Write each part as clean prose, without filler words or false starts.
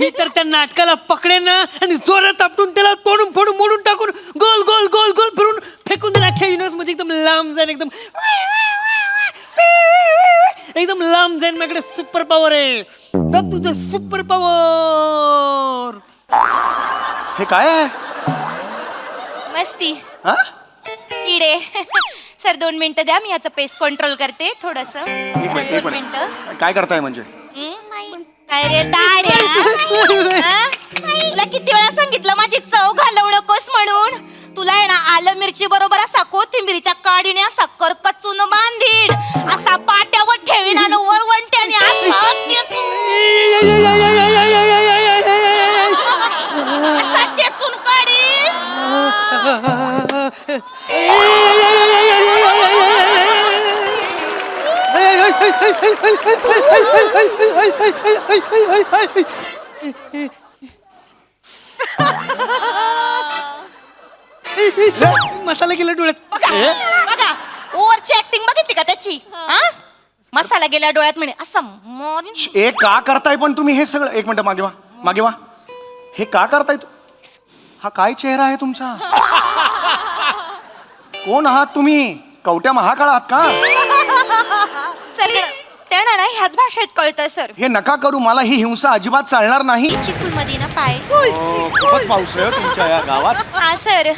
मी तर त्या नाटकाला पकडेन ना आणि जोरात आपटून त्याला तोडून फोडून मोडून टाकून गोल गोल गोल गोल फिरून फेकून देईन अख्ख्या युनिवर्स मध्ये एकदम लांब जाईन एकदम एकदम लांब जाईन. माझ्याकडे सुपर पॉवर आहे. तर तुझं सुपर पॉवर हे काय आहे? मस्ती हा? किडे. सर 2 मिनिटं द्या, मी याचं पेस कंट्रोल करते थोडस. एक 2 मिनिट. मिनिटं. काय करताय म्हणजे? काय रे दाड्या, हा? तुला किती वेळा सांगितलं माझी चव घालवू नकोस म्हणून. तुला आहे ना आलं मिरची बरोबर असा कोथिंबीरीच्या काडीने असा करकचून बांधीन, असा पाट्यावर ठेवीन आणि वरवंट्याने असा चेचून काढीन. मसाला गेला डोळ्यात. बघा ओव्हरची ऍक्टिंग बघितली का त्याची? हा मसाला गेल्या डोळ्यात म्हणे असं मॉर्निंग. हे का करताय पण तुम्ही हे सगळं? एक मिनिट मागे वा, मागे वा. हे का करताय? हा काय चेहरा आहे तुमचा? कोण आहात तुम्ही? कवट्या महाकाळ आहात का? सर त्यांना ना ह्याच भाषेत कळतं सर. हे नका करू. मला ही हिंसा अजिबात चालणार नाही. चिखल मध्ये ना पाय. खूपच पाऊस आहे तुमच्या या गावात. हा सर,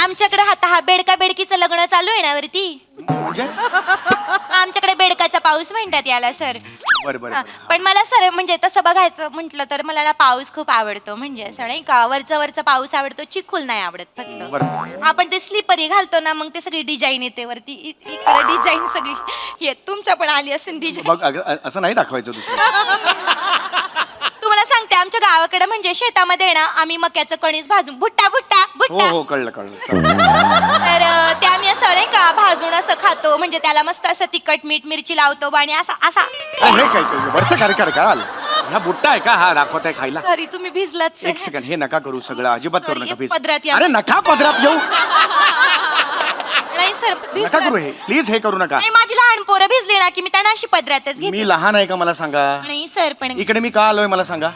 आमच्याकडे आता हा बेडका बेडकीचं लग्न चालू आहे ना वरती. म्हणजे आमच्याकडे बेडकाचा पाऊस म्हणतात याला सर. बरं बरं हा, बरं. पण मला सर म्हणजे तसं बघायचं म्हटलं तर मला ना पाऊस खूप आवडतो. म्हणजे असं नाही का वरचा पाऊस आवडतो, चिखल नाही आवडत फक्त. बरं. आपण ते स्लिपरी घालतो ना, मग ते सगळी डिझाईन येते वरती. इकडे डिझाईन सगळी येत. तुमच्या पण आली असेल डिझाईन. बघ असं नाही दाखवायचं दुसरं. तुम्हाला सांगते आमच्या गावाकडे म्हणजे शेतामध्ये ना आम्ही मक्याचं कणीस भाजून भुट्टा भुट्टा हो भुट्टा. हो कळलं चला. तर ते आम्ही असं नाही का भाजून असं खातो. म्हणजे त्याला मस्त असं तिखट मीठ मिरची लावतो आणि असा असा. हे काय वरचं काय आलं? हा बुट्टा आहे का? हा दाखवत आहे खायला? सॉरी तुम्ही भिजलात. एक सेकंड. हे नका करू सगळं. अजिबात करू Sorry, नका प्लीज. पदरात या. अरे नका पदरात येऊ. नाही सर नका करू हे प्लीज. हे करू नका. नाही माझी लहान पोरं भिजली ना की मी त्यांना अशी पदरातच घेते. मी लहान आहे का मला सांगा? नाही सर पण इकडे मी का आलोय मला सांगा?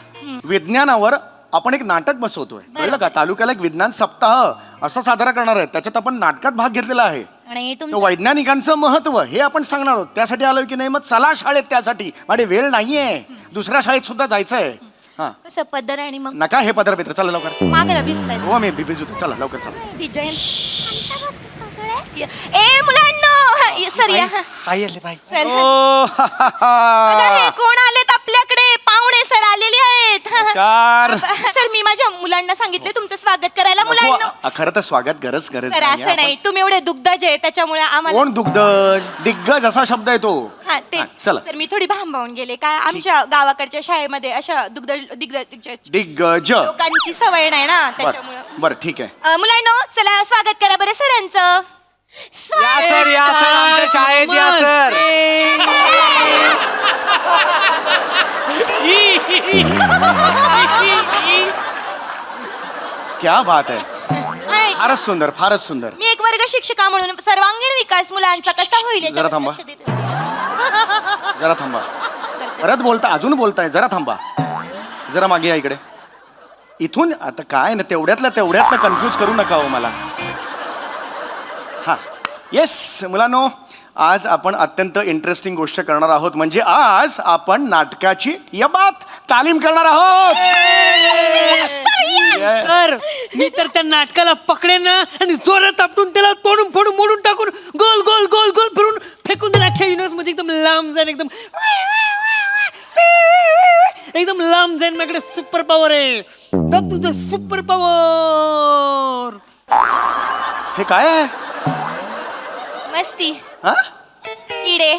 विज्ञानावर आपण एक नाटक बसवतोय. कळलं का? तालुक्याला एक विज्ञान सप्ताह असं साजरा करणार आहे. त्याच्यात आपण नाटकात भाग घेतलेला आहे. आणि तो वैज्ञानिकांचं महत्व हे आपण सांगणार आहोत. त्यासाठी आलोय की नाही? मग चला शाळेत. त्यासाठी माझे वेळ नाहीये. दुसऱ्या शाळेत सुद्धा जायचंय. हा कसं पदर आणि मग नका हे पदर पित्र. चला लवकर. मागणं भिजताय हो मी भिजू. चला लवकर चला. डिझाईन. ए मुलांनो सर या आई आले बाई. सर ओ, बघा, हे कोण आलेत आपल्याकडे? पाहुणे सर आलेले आहेत. नमस्कार. सर मी माझ्या मुलांना सांगितले तुमचं स्वागत करायला. मुलांना खरं तर स्वागत गरज सर नाही. असं नाही, तुम्ही एवढे दुग्धज आहे त्याच्यामुळे आम्हाला. कोण दुग्धज? दिग्गज असा शब्द आहे तो. हा हा, तेच. चला. सर मी थोडी भांबावून गेले. काय आमच्या गावाकडच्या शाळेमध्ये अशा दिग्गज दिग्गज. लोकांची सवय नाही ना त्याच्यामुळे. बर ठीक आहे. मुलांनो चला स्वागत करा बरं सरांचं. या सर आमच्या शाळेत या सर. क्या बात आहे. नाही, फारच सुंदर फारच सुंदर. मी एक वर्ग शिक्षिका म्हणून सर्वांगीण विकास मुलांचा कसा होईल जरा याच्यावर थांबा. लक्ष देत असते. जरा थांबा. परत बोलता अजून बोलताय. जरा थांबा. जरा मागे या इकडे. इथून आता काय ना तेवढ्यातलं कन्फ्यूज करू नका हो मला. हा येस मुलांनो, आज आपण अत्यंत इंटरेस्टिंग गोष्ट करणार आहोत. म्हणजे आज आपण नाटकाची यबात तालीम करणार आहोत. सर मी तर त्या नाटकाला पकडेन ना आणि जोरात आपटून त्याला तोडून फोडून मोडून टाकून गोल गोल गोल गोल फिरून फेकून देईन अख्ख्या युनिवर्स मध्ये एकदम लांब जाईन एकदम एकदम लांब जाईन. माझ्याकडे सुपर पॉवर आहे. तर तुझं सुपर पॉवर हे काय आहे? मस्ती हा? किडे.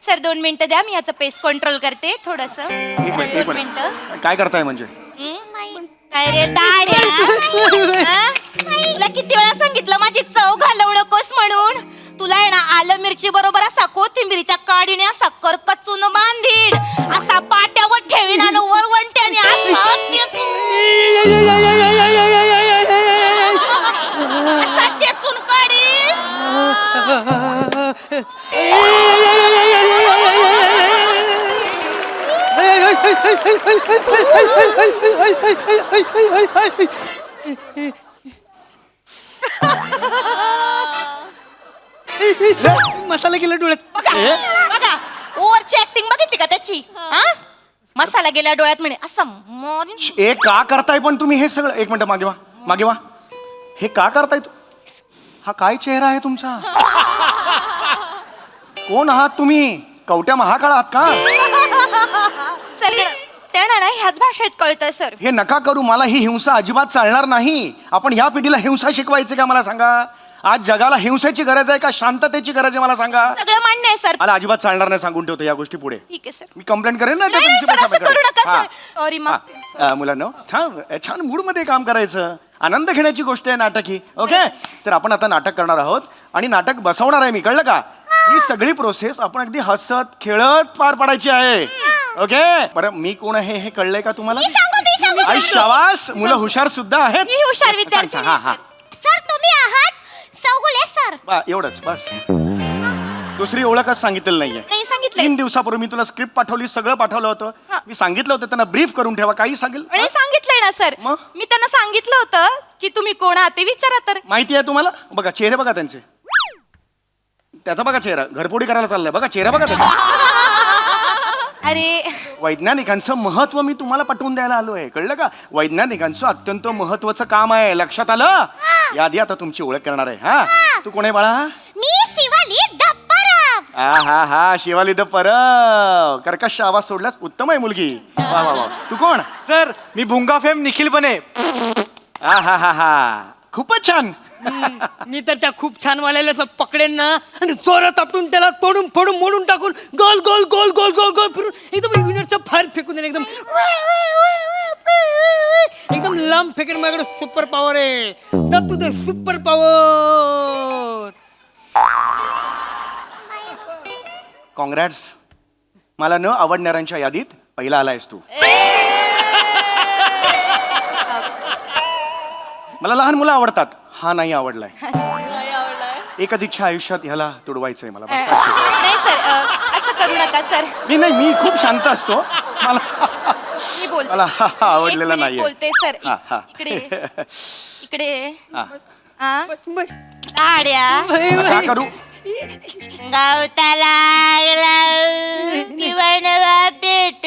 सर 2 मिनिटं द्या, मी याचं पेस कंट्रोल करते थोडस. एक 2 मिनिट. मिनिटं. काय करताय म्हणजे? काय रे दाड्या, हा? तुला किती वेळा सांगितलं माझी चव घालवू नकोस म्हणून. तुला आहे ना आलं मिरची बरोबर असा कोथिंबीरीच्या काडीने असा करकचून बांधीन, असा पाट्यावर ठेवीन आणि वरवंट्याने असा चेचून काढीन. मसाला गेला डोळ्यात. बघा ओव्हरची ऍक्टिंग बघितली का त्याची हा मसाला गेल्या डोळ्यात म्हणे असं मॉर्निंग ए का करताय पण तुम्ही हे सगळं? एक मिनिट मागे वा. हे का करताय हा काय चेहरा आहे तुमचा? कोण आहात तुम्ही? कवट्या महाकाळ आहात का? सर त्यांना ना ह्याच भाषेत कळतंय सर. हे नका करू. मला ही हिंसा अजिबात चालणार नाही. आपण ह्या पिढीला हिंसा शिकवायची का मला सांगा? आज जगाला हिंसेची गरज आहे का शांततेची गरज आहे मला सांगा? सगळं मान्य आहे सर. मला अजिबात चालणार नाही, सांगून ठेवतो या गोष्टी पुढे. ठीक आहे सर. मी कंप्लेंट करेन ना त्या नाही, principal सर, असं साहेबांकडे. करू नका, हा. सर. Sorry, मागते, हा. मुलांनो छान मूड मध्ये काम करायचं. आनंद घेण्याची गोष्ट आहे नाटक ही. ओके, तर आपण आता नाटक करणार आहोत आणि नाटक बसवणार आहे मी, कळलं का? ही सगळी प्रोसेस आपण अगदी हसत खेळत पार पाडायची आहे. ओके, बरं मी कोण आहे हे कळलंय का तुम्हाला? आई शाबास, मुलं हुशार सुद्धा आहेत. मी हुशार विद्यार्थी हा हा सर. तुम्ही आहात चौगुले सर. एवढंच बस. दुसरी ओळखच सांगितलेली नाहीये. नाही सांगितलंय. 3 दिवसापूर्वी मी तुला स्क्रिप्ट पाठवली, सगळं पाठवलं होतं. हा. मी सांगितलं होतं त्यांना ब्रीफ करून ठेवा, काही सांगेल. आणि सांगितलंय ना सर. मग? मी त्यांना सांगितलं होतं की तुम्ही कोण आहात ते विचारा तर. माहिती आहे तुम्हाला? बघा चेहरे बघा त्यांचे. त्याचा बघा चेहरा, घरपोडी करायला चाललाय. बघा चेहरा बघा त्याचा. अरे वैज्ञानिकांचं महत्व मी तुम्हाला पटवून द्यायला आलोय, कळलं का? वैज्ञानिकांचं अत्यंत महत्वाचं काम आहे, लक्षात आलं? यादी आता तुमची ओळख करणार आहे. हा, तू कोण आहे बाळा? मी शिवाली दप्पराव. हा शिवाली द परब. कर्कश आवाज सोडलास, उत्तम आहे मुलगी. वा वा वा. तू कोण? सर मी भुंगा फेम निखिल बने. हा खूपच छान. मी तर त्या खूप छान वाल्याला असं पकडेन ना आणि जोरात आपटून त्याला तोडून फोडून मोडून टाकून गोल गोल गोल गोल गोल गोल फिरून एकदम युनिटचा फार फेकून देणे. एकदम लांब फेकेन. माझ्याकडे सुपर पॉवर आहे. तू ते सुपर पॉवर. कॉंग्रॅट्स. मला न आवडणाऱ्यांच्या यादीत पहिला आलायस तू. मला लहान मुलं आवडतात, हा नाही आवडलाय. एकच इच्छा आयुष्यात ह्याला तुडवायचंय मला. नाही सर असं करू नका सर. मी खूप शांत असतो. मला मी बोलते. मला हा आवडलेला एक मिनिट नाहीये. बोलते सर. हा. इकडे हा. हा ताड्या का करू? गावताला किंवा पेट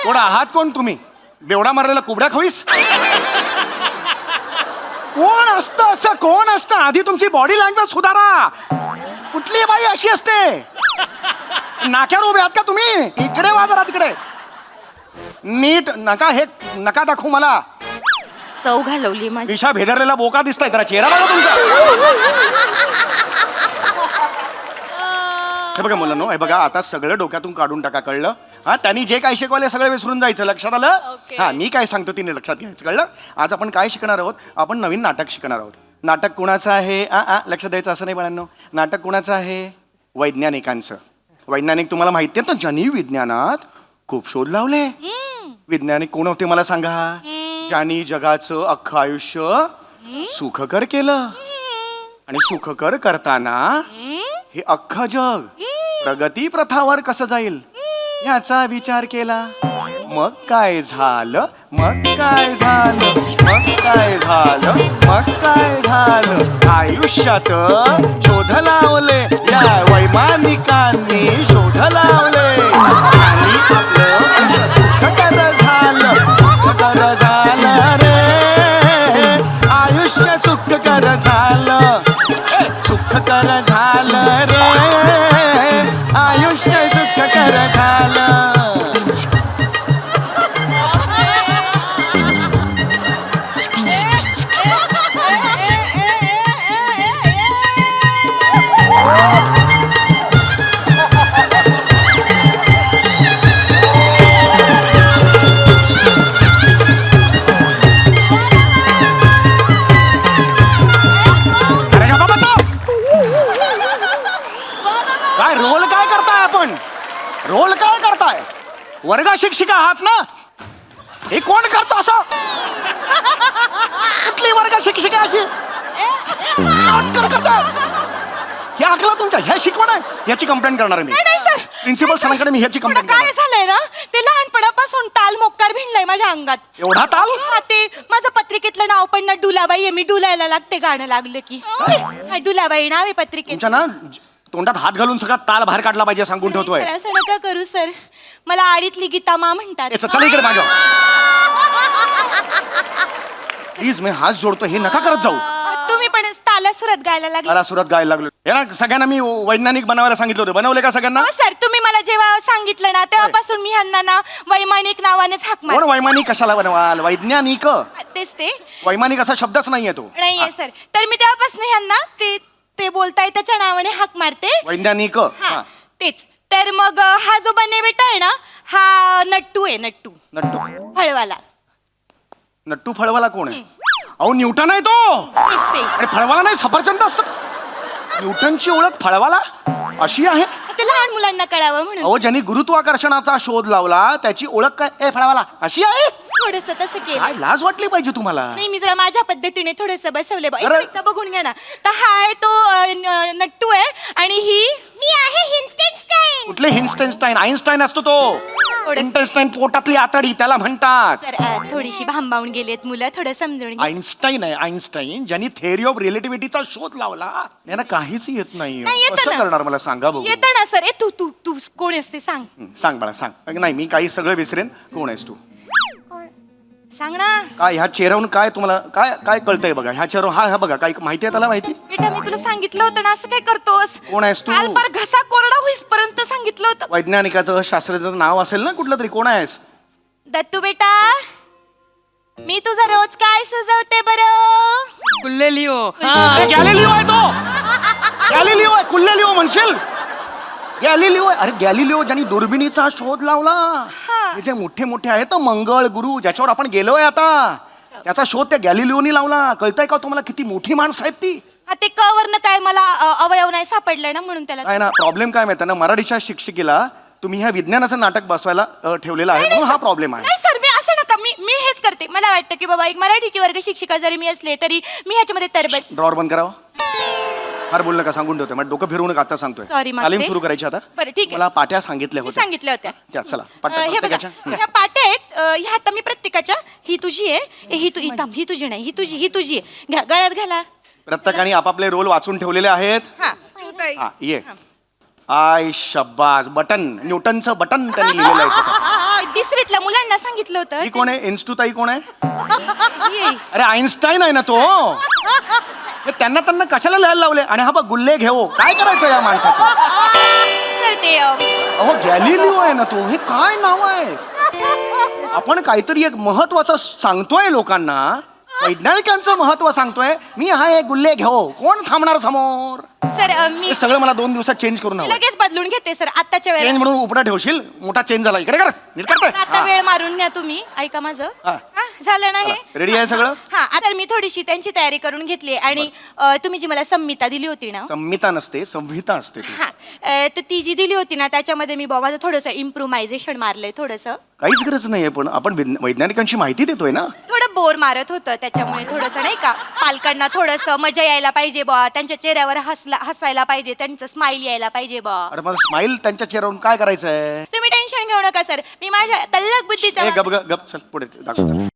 कोण आहात कोण तुम्ही? बेवडा मारलेला कुबड्या खवीस? कोण असतं असं? कोण असतं? आधी तुमची बॉडी लँग्वेज सुधारा. कुठली बाई अशी असते? नाक्यावर उभे आहात का तुम्ही? इकडे वा जरा, तिकडे नीट. नका दाखवू मला. चव घालवली माझी. दिशा भेदरलेला बोका दिसताय. जरा चेहरा बघा तुमचा. हे बघा मुलांनो, हे बघा आता सगळं डोक्यातून काढून टाका, कळलं? हा, त्यांनी जे काय शिकवले सगळं विसरून जायचं, लक्षात आलं? हा, मी काय सांगतो तिने लक्षात घ्यायचं, कळलं? आज आपण काय शिकणार आहोत? आपण नवीन नाटक शिकणार आहोत. नाटक कुणाचं आहे? लक्ष द्यायचं असं नाही बाळांनो. नाटक कुणाचं आहे? वैज्ञानिकांचं. वैज्ञानिक तुम्हाला माहिती आहेत ना, ज्यांनी विज्ञानात खूप शोध लावले. वैज्ञानिक कोण होते मला सांगा? ज्यांनी जगाचं अख्खं आयुष्य सुखकर केलं. आणि सुखकर करताना हे अख्खं जग प्रगती प्रथावर कसं जाईल याचा विचार केला. मग काय झालं? आयुष्यात शोध लावले या वैमानिकांनी, शोध लावले आणि आपलं सुखकर झालं रे. आयुष्य सुखकर झालं, सुखकर झालं रे. आयुष्य सुखकर झालं. रोल काय करताय? वर्गा शिक्षिका आहात ना? हे कोण करतो असं? कुठली वर्ग शिक्षिका अशी करता? हे आखला तुमच्या तुमच्या ह्या शिकवण आहे ह्याची कंप्लेंट करणार आहे मी नाही सर प्रिन्सिपल सरांकडे मी ह्याची थोडं कंप्लेंट काय करणार झालंय ना ते लहानपणापासून ताल मोक्कार भिनलाय माझ्या अंगात एवढा ताल हा, ते माझं पत्रिकेतलं नाव पण ना डुलाबाई आहे मी डुलायला लागते गाणं लागलं की हा, डुलाबाई नाव आहे पत्रिकेत तुमच्या ना तोंडात हात घालून सगळा ताल बाहेर काढला पाहिजे सांगून ठेवतोय सर, असं नका करू सर मला आडीतली गीता मा म्हणतात चला इकडे मागं प्लीज मी हात जोडतो हे नका करत जाऊ तुम्ही पण ताला सुरात गायला लागले मला सुरात गायला लागलो हे ना सगळ्यांना मी वैज्ञानिक बनवायला सांगितलं होतं बनवले का सगळ्यांना हो सर तुम्ही मला जेव्हा सांगितलं ना तेव्हापासून मी ह्यांना ना वैमानिक नावानेच हाक कोण मार वैमानिक कशाला बनवाल वैज्ञानिक तेच ते वैमानिक असा शब्दच नाहीये तो नाहीये सर तर मी तेव्हापासून ह्यांना ते ते बोलताय त्याच्या नावाने हाक मारते वैज्ञानिक हा तेच तर मग हा जो बन्ने बेटा आहे ना हा नट्टू आहे नट्टू नट्टू हळवाला नट्टू फळवाला कोण आहे अहो न्यूटन आहे तो तेच ते अरे फळवाला नाही सफरचंद असत न्यूटनची ओळख फळवाला अशी आहे ते लहान मुलांना कळावं म्हणून अहो ज्यांनी गुरुत्वाकर्षणाचा शोध लावला त्याची ओळख काय ए फळवाला अशी आहे थोडस तसं केलं काय लाज वाटली पाहिजे तुम्हाला नाही मी जरा माझ्या पद्धतीने थोडस बसवले अरे. एकदा बघून घ्या ना तर हा आहे तो नट्टू आहे आणि ही मी आहे हिन्स्टेनस्टाईन कुठले हिन्स्टेनस्टाईन आईन्स्टाईन असतो तो थोडं- इंटरस्टाईन पोटातली आतडी त्याला म्हणतात तर थोडीशी भांबावून गेलेत मुलं थोडं समजून घ्या आईन्स्टाईन आहे आईन्स्टाईन ज्यांनी थेअरी ऑफ रिलेटिव्हिटीचा शोध लावला यांना काहीच येत नाही नाही, येतं कसं ना. करणार मला सांगा बघू येतं ना सर तू तू तू कोण असते सांग सांग बाळा सांग नाही मी काही सगळं विसरेन कोण आहेस तू सांग ना काय ह्या चेहऱ्यावरून काय तुम्हाला काय काय कळतंय बघा ह्या चेहऱ्यावर हा बघा काय माहिती आहे त्याला माहिती बेटा मी तुला सांगितलं होतं ना असं काय करतोस कोण आहेस तू? काल पार घसा कोरडा होईसपर्यंत सांगितलं होतं वैज्ञानिकाचं शास्त्राचं नाव असेल ना कुठलं तरी कोण आहेस दत्तू बेटा मी तुझा रोज काय सुचवते बरं कुल्लेलिओ गॅलिलिओ आहे तो गॅलिलिओ आहे कुल्लेलिओ म्हणशील गॅलिलिओ आहे. अरे गॅलिलिओ ज्यांनी दुर्बिणीचा शोध लावला हे जे मोठे मोठे आहेत मंगळ गुरु ज्याच्यावर आपण गेलोय आता त्याचा शोध त्या गॅलिलिओनी लावला कळतंय का तुम्हाला किती मोठी माणसं आहेत ती हा ते कवरनं काय मला अवयव नाही सापडलाय ना म्हणून त्याला काय ना प्रॉब्लेम काय माहिती ना मराठीच्या शिक्षिकेला तुम्ही ह्या विज्ञानाचं नाटक बसवायला ठेवलेलं आहे म्हणून हा प्रॉब्लेम आहे नाही सर मी असं नका मी हेच करते मला वाटतं की बाबा एक मराठीची वर्ग शिक्षिका जरी मी असले तरी मी ह्याच्यामध्ये तरबेज ड्रॉवर बंद करावा फार बोलणं का सांगून ठेवतोय मग डोकं फिरवू नका आता सांगतोय Sorry, मागते. तालीम सुरू करायची आता बरं, ठीक आहे. मला पाट्या सांगितल्या मी होत्या सांगितल्या होत्या त्या चला हे पाट्या बघा प्रत्येकाच्या. ह्या पाट्या आहेत ह्या आता मी प्रत्येकाच्या ही तुझी आहे ही ही तुझी नाही ही तुझी आहे घ्या गळ्यात घाला प्रत्येकाने आपापले रोल वाचून ठेवलेले आहेत हा हा ये आय शब्बाज बटन न्यूटनचं बटन त्यांनी लिहिलेलं आहे तिसरीतल्या मुलांना सांगितलं होतं ही कोण आहे इन्स्टूताई कोण आहे ये. अरे आईन्स्टाईन आहे ना तो हे त्यांना कशाला लिहायला लावले आणि हा बघ गुल्ले घेऊ काय करायचं या माणसाचं सर ते अहो गॅलिलिओ आहे ना तो हे काय नाव आहे आपण काहीतरी एक महत्वाचं सांगतोय लोकांना वैज्ञानिकांचं महत्व सांगतोय मी हा एक गुल्ले घेऊ कोण थांबणार समोर सर मी हे सगळं मला 2 दिवसात चेंज करून हवं लगेच बदलून घेते सर आत्ताच्या चेंज वेळेला म्हणून उपडा ठेवशील मोठा चेंज झाला इकडे कर नीट करताय आता वेळ मारून न्या तुम्ही ऐका माझं हा. हा, झालं ना हे रेडी आहे सगळं हा आता मी थोडीशी त्यांची तयारी करून घेतली आणि तुम्ही जी मला संमिता दिली होती ना संहिता नसते संहिता असते ती हा तर ती जी दिली होती ना त्याच्यामध्ये मी माझं थोडंसं इम्प्रुव्हायझेशन मारलंय थोडंसं काहीच गरज नाहीये पण आपण वैज्ञानिकांची माहिती देतोय ना थोडं बोर मारत होतं त्याच्यामुळे थोडंसं नाही का पालकांना थोडंसं मजा यायला पाहिजे बा त्यांच्या चेहऱ्यावर हसायला पाहिजे त्यांचं स्माइल यायला पाहिजे बा अरे मला स्माइल त्यांच्या चेहऱ्यावरून काय करायचंय तुम्ही टेन्शन घेऊ नका सर मी माझ्या तल्लक बुद्धीचा ए गप गप गप चल पुढे दाखव चल